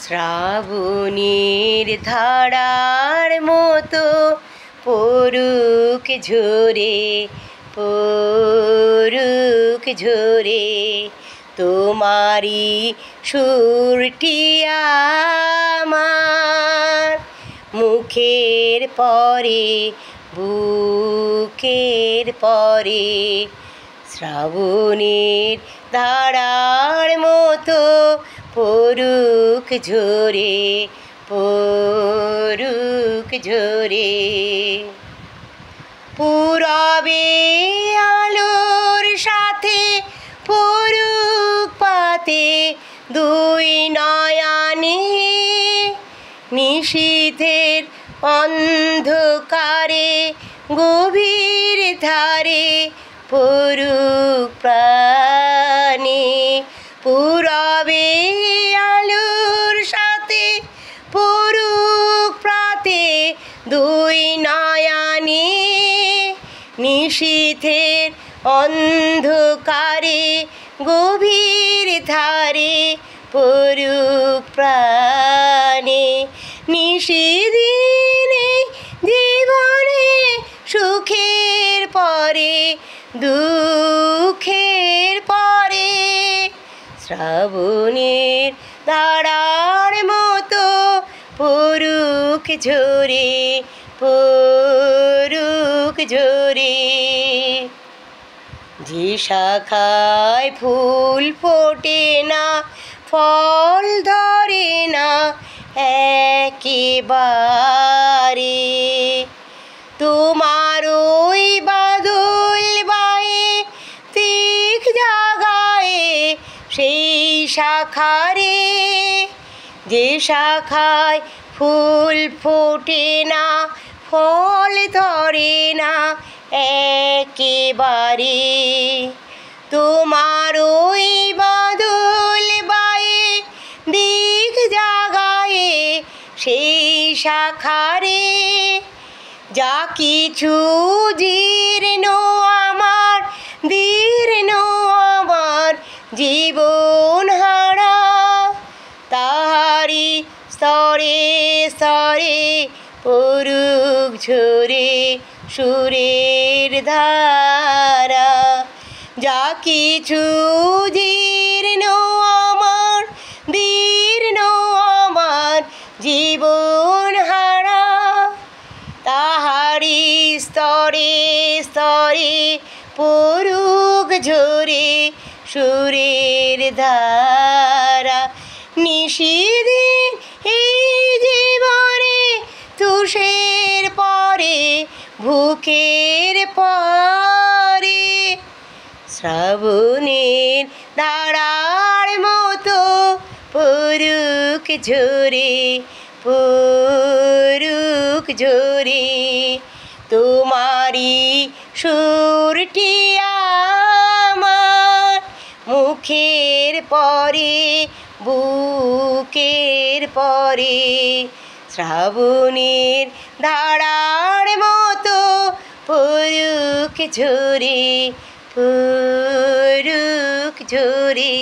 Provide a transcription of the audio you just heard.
শ্রাবণীর ধারার মতো পড়ুক ঝরে পড়ুক ঝরে তোমারি সুরটি আমার মুখের পরে বুকের পরে শ্রাবণীর ধারার মতো পড়ুক ঝরে পড়ুক ঝরে পূরবে আলোর সাথে পড়ুক পাতে দুই নয়নে নিশীথের অন্ধকারে গভীর ধারে পড়ুক প্রাণে পূরবে আলোর সাথে পড়ুক প্রাতে দুই নয়নে নিশীথের অন্ধকারে গভীর ধারে পড়ুক প্রাণে নিশিদিনে জীবনে সুখের পরে দুঃখের পরে শ্রাবণীর ধারার মতো পড়ুক ঝরে পড়ুক ঝরে যে শাখায় ফুল ফোটে না ফল ধরে না একেবারে তোমার ওই বাদল বায়ে তিক জাগায়ে সেই শাখারে যে শাখায় ফুল ফোটে না ফল ধরে না একেবারে তোমার ওই বাদল বায়ে দিক জাগায়ে সেই শাখারে যা কিছু জীর্ণ আমার দীর্ণ আমার জীবন হারা তাহারি স্তরে স্তরে পড়ুক ঝরে সুরের ধারা যা কিছু জীর্ণ আমার দীর্ণ আমার জীবন হারা তাহারি স্তরে স্তরে পড়ুক ঝরে সুরের ধারা নিশিদিন এই জীবনে তুষের পরে বুকের পরে শ্রাবণীর ধারার মতো পড়ুক ঝরে পড়ুক ঝরে তোমারি সুরটি আমার মুখের পরে বুকের পরে শ্রাবণীর ধারার মতো পড়ুক ঝরে পড়ুক ঝরে।